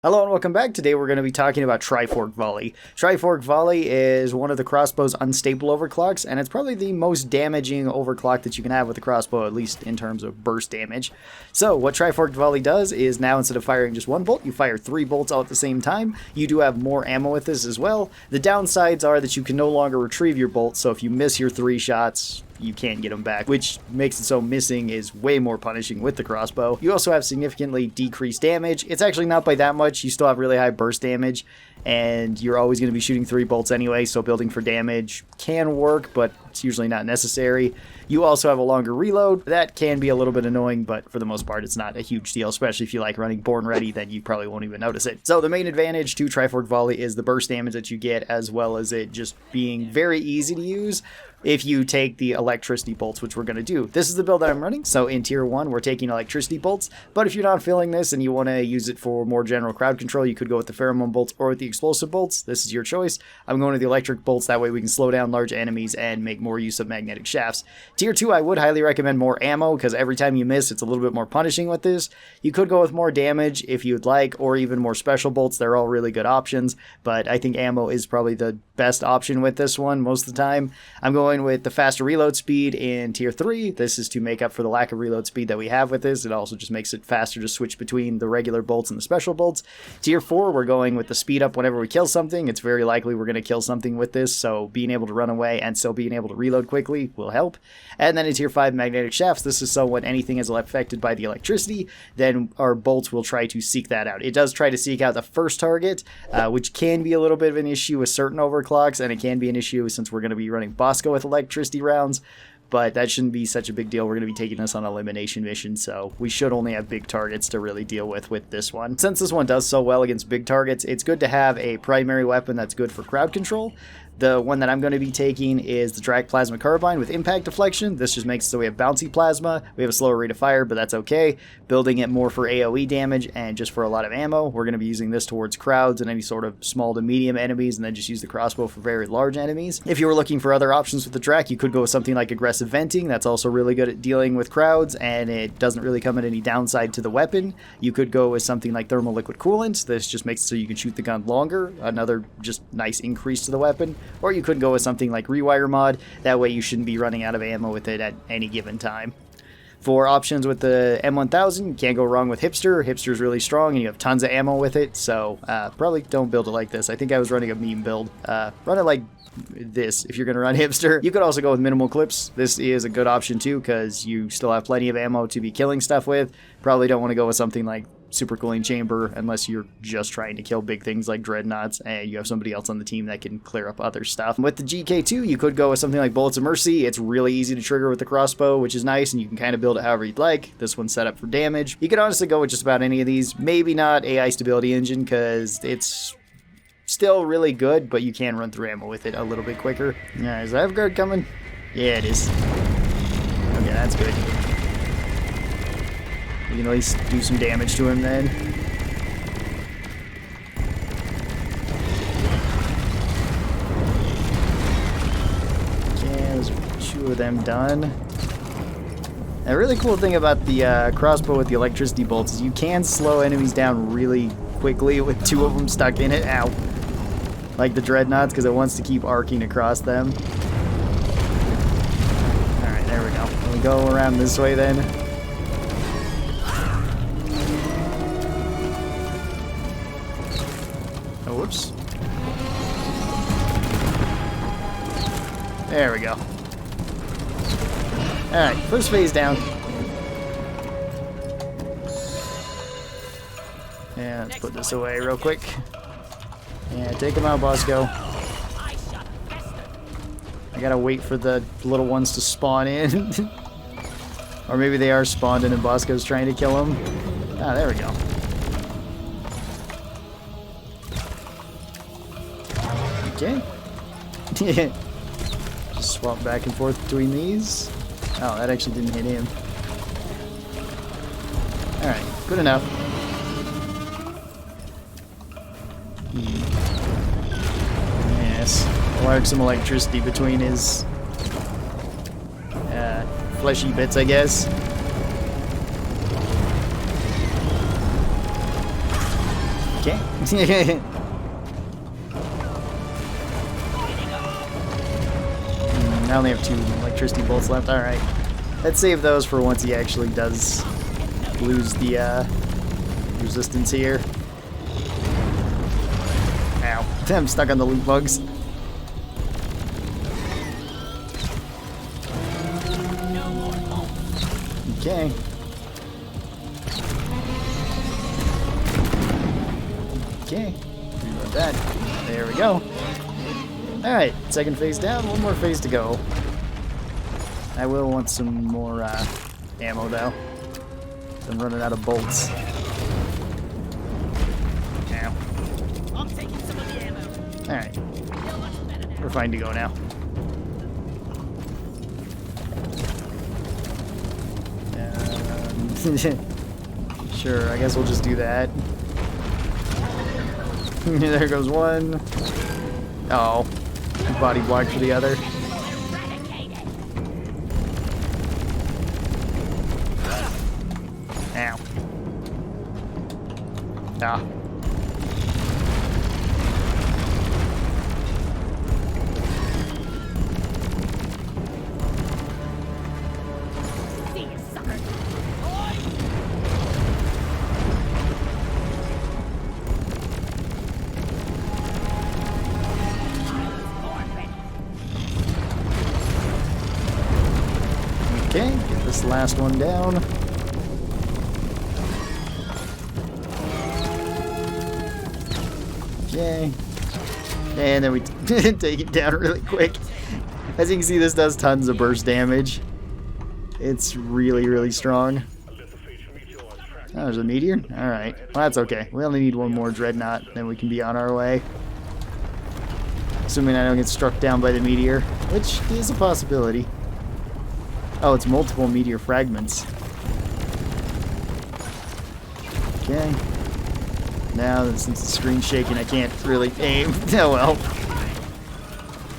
Hello and welcome back. Today we're going to be talking about Trifork Volley. Trifork Volley is one of the crossbow's unstable overclocks, and it's probably the most damaging overclock that you can have with the crossbow, at least in terms of burst damage. So what Trifork Volley does is now instead of firing just one bolt, you fire 3 bolts all at the same time. You do have more ammo with this as well. The downsides are that you can no longer retrieve your bolts, so if you miss your 3 shots, you can't get them back, which makes it so missing is way more punishing with the crossbow. You also have significantly decreased damage. It's actually not by that much. You still have really high burst damage, and you're always going to be shooting 3 bolts anyway, so building for damage can work, but it's usually not necessary. You also have a longer reload. That can be a little bit annoying, but for the most part, it's not a huge deal, especially if you like running Born Ready, then you probably won't even notice it. So the main advantage to Trifork Volley is the burst damage that you get, as well as it just being very easy to use if you take the electricity bolts, which we're going to do. This is the build that I'm running, so in tier 1 we're taking electricity bolts, but if you're not feeling this and you want to use it for more general crowd control, you could go with the pheromone bolts or with the explosive bolts. This is your choice. I'm going with the electric bolts, that way we can slow down large enemies and make more use of magnetic shafts. Tier 2 I would highly recommend more ammo, because every time you miss it's a little bit more punishing with this. You could go with more damage if you'd like, or even more special bolts. They're all really good options, but I think ammo is probably the best option with this one most of the time. I'm going with the faster reload speed in tier 3. This is to make up for the lack of reload speed that we have with this. It also just makes it faster to switch between the regular bolts and the special bolts. Tier 4, we're going with the speed up whenever we kill something. It's very likely we're going to kill something with this, so being able to run away and still being able to reload quickly will help. And then in tier 5, magnetic shafts. This is so when anything is affected by the electricity, then our bolts will try to seek that out. It does try to seek out the first target, which can be a little bit of an issue with certain overclocks, and it can be an issue since we're going to be running Bosco with electricity rounds, but that shouldn't be such a big deal. We're going to be taking this on an elimination mission, so we should only have big targets to really deal with this one. Since this one does so well against big targets, it's good to have a primary weapon that's good for crowd control. The one that I'm going to be taking is the Drac Plasma Carbine with impact deflection. This just makes it so we have bouncy plasma. We have a slower rate of fire, but that's okay. Building it more for AoE damage and just for a lot of ammo. We're going to be using this towards crowds and any sort of small to medium enemies, and then just use the crossbow for very large enemies. If you were looking for other options with the Drac, you could go with something like aggressive venting. That's also really good at dealing with crowds, and it doesn't really come at any downside to the weapon. You could go with something like thermal liquid coolant. This just makes it so you can shoot the gun longer. Another just nice increase to the weapon. Or you could go with something like Rewire Mod. That way you shouldn't be running out of ammo with it at any given time. For options with the M1000, you can't go wrong with Hipster. Hipster's really strong and you have tons of ammo with it, so probably don't build it like this. I think I was running a meme build. Run it like this if you're going to run Hipster. You could also go with minimal clips. This is a good option too, because you still have plenty of ammo to be killing stuff with. Probably don't want to go with something like super cooling chamber unless you're just trying to kill big things like dreadnoughts and you have somebody else on the team that can clear up other stuff. With the GK2, you could go with something like Bullets of Mercy. It's really easy to trigger with the crossbow, which is nice, and you can kind of build it however you'd like. This one's set up for damage. You could honestly go with just about any of these. Maybe not AI Stability Engine, because it's still really good, but you can run through ammo with it a little bit quicker. Yeah, is that guard coming? Yeah, it is. Okay, that's good. We can at least do some damage to him then. Okay, there's 2 of them done. A really cool thing about the crossbow with the electricity bolts is you can slow enemies down really quickly with 2 of them stuck in it. Ow. Like the dreadnoughts, because it wants to keep arcing across them. Alright, there we go. We'll go around this way then. Oh, whoops. There we go. Alright, first phase down. Yeah, let's put this away real quick. Yeah, take him out, Bosco. I gotta wait for the little ones to spawn in. Or maybe they are spawned in and Bosco's trying to kill them. Ah, there we go. Okay. Just swap back and forth between these. Oh, that actually didn't hit him. Alright, good enough. Yes, I'll arc some electricity between his fleshy bits, I guess. Okay. I only have 2 electricity bolts left. Alright. Let's save those for once he actually does lose the resistance here. Ow. I'm stuck on the loot bugs. Okay. Okay. About that. There we go. Alright, second phase down, 1 more phase to go. I will want some more ammo though. I'm running out of bolts. Ow. I'm taking some of the ammo. Alright. We're fine to go now. Sure, I guess we'll just do that. There goes one. Oh. Body block for the other. Ow. Ah. Okay, get this last one down. Okay. And then we take it down really quick. As you can see, this does tons of burst damage. It's really, really strong. Oh, there's a meteor? Alright. Well, that's okay. We only need 1 more dreadnought, then we can be on our way. Assuming I don't get struck down by the meteor, which is a possibility. Oh, it's multiple meteor fragments. Okay. Now, since the screen's shaking, I can't really aim. Oh well.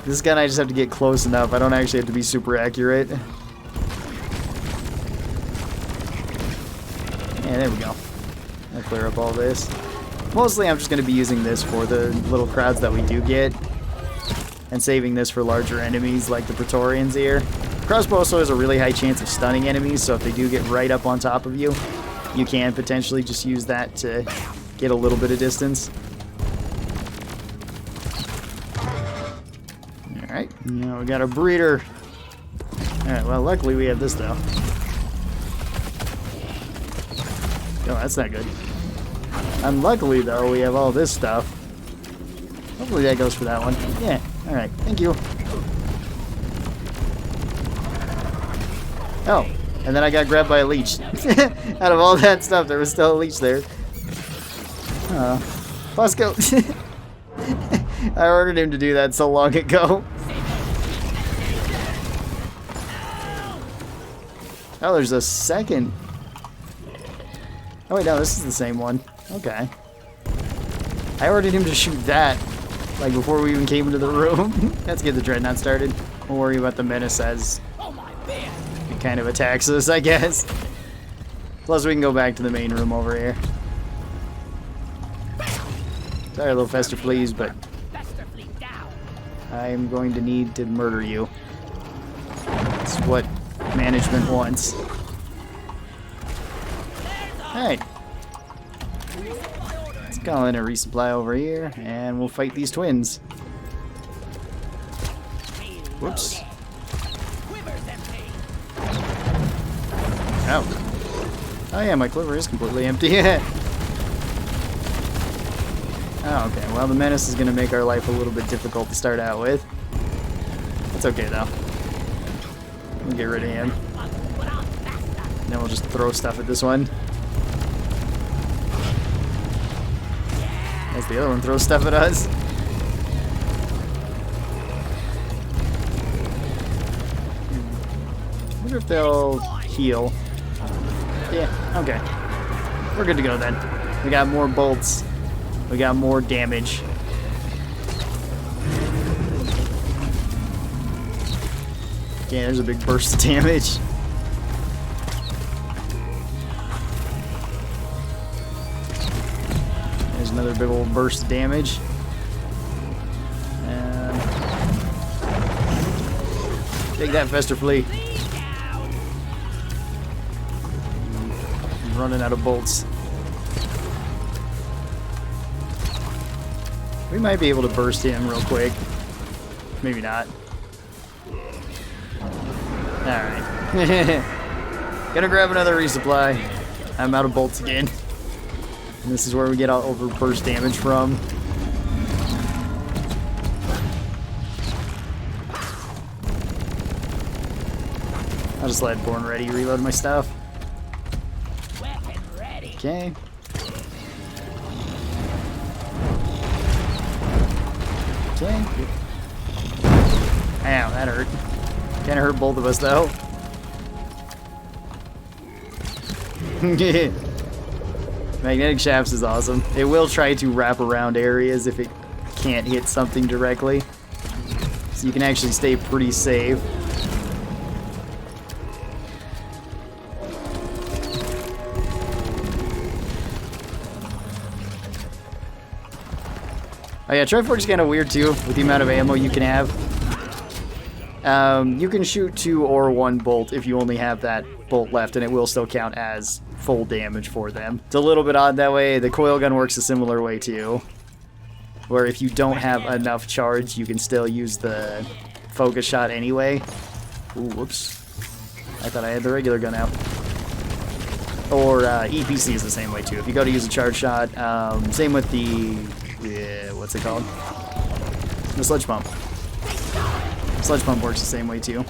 This gun, I just have to get close enough. I don't actually have to be super accurate. Yeah, there we go. I'll clear up all this. Mostly, I'm just going to be using this for the little crowds that we do get. And saving this for larger enemies like the Praetorians here. Crossbow also has a really high chance of stunning enemies, so if they do get right up on top of you, you can potentially just use that to get a little bit of distance. Alright, now we got a breeder. Alright, well, luckily we have this, though. Oh, that's not good. Unluckily, though, we have all this stuff. Hopefully that goes for that one. Yeah, alright, thank you. Oh, and then I got grabbed by a leech. Out of all that stuff, there was still a leech there. Let's go. I ordered him to do that so long ago. Oh, there's a second. Oh wait, no, this is the same one. Okay. I ordered him to shoot that, like before we even came into the room. Let's get the dreadnought started. We'll worry about the menace as it kind of attacks us, I guess. Plus we can go back to the main room over here. Sorry, little Fester, please, but I'm going to need to murder you. That's what management wants. Alright. Let's go in a resupply over here, and we'll fight these twins. Whoops. Oh. Oh yeah, my quiver is completely empty. Oh, okay. Well, the menace is going to make our life a little bit difficult to start out with. That's okay, though. We'll get rid of him. Then we'll just throw stuff at this one. As the other one throws stuff at us. I wonder if they'll heal. Yeah, okay. We're good to go then. We got more bolts. We got more damage. Yeah, there's a big burst of damage. There's another big old burst of damage. And take that, Fester Flea. I'm running out of bolts. We might be able to burst him real quick. Maybe not. Alright. Gonna grab another resupply. I'm out of bolts again. And this is where we get all over burst damage from. I'll just let Born ready, reload my stuff. Okay. Okay. Ow, that hurt. Kinda hurt both of us though. Magnetic shafts is awesome. It will try to wrap around areas if it can't hit something directly. So you can actually stay pretty safe. Oh yeah, Trifork's kind of weird too, with the amount of ammo you can have. You can shoot 2 or 1 bolt if you only have that bolt left, and it will still count as full damage for them. It's a little bit odd that way. The coil gun works a similar way too, where if you don't have enough charge, you can still use the focus shot anyway. Ooh, whoops. I thought I had the regular gun out. Or EPC is the same way too. If you go to use a charge shot, same with the... what's it called? The sludge pump. Sludge pump works the same way too.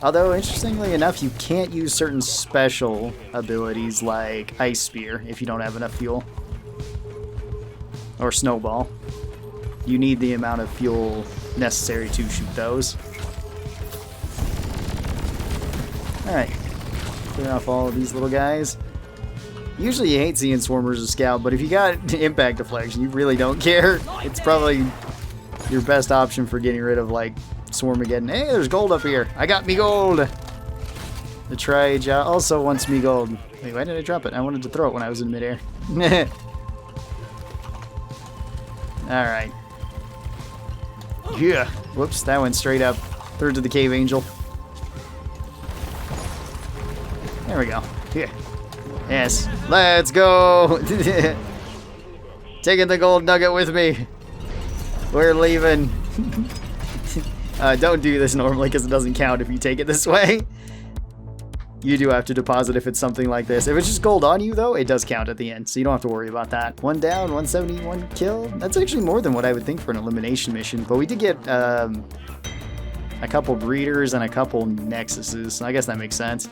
Although, interestingly enough, you can't use certain special abilities like Ice Spear if you don't have enough fuel. Or Snowball. You need the amount of fuel necessary to shoot those. Alright. Clear off all of these little guys. Usually you hate seeing Swarmers as Scout, but if you got impact deflection, you really don't care. It's probably your best option for getting rid of, like, Swarmageddon. Hey, there's gold up here. I got me gold. The Tri-Ja also wants me gold. Wait, why did I drop it? I wanted to throw it when I was in midair. Alright. Yeah. Whoops, that went straight up. Through to the Cave Angel. There we go. Yeah. Yes. Let's go. Taking the gold nugget with me. We're leaving. Don't do this normally because it doesn't count if you take it this way. You do have to deposit if it's something like this. If it's just gold on you, though, it does count at the end, so you don't have to worry about that. 1 down, 171 kill. That's actually more than what I would think for an elimination mission, but we did get a couple breeders and a couple nexuses, so I guess that makes sense.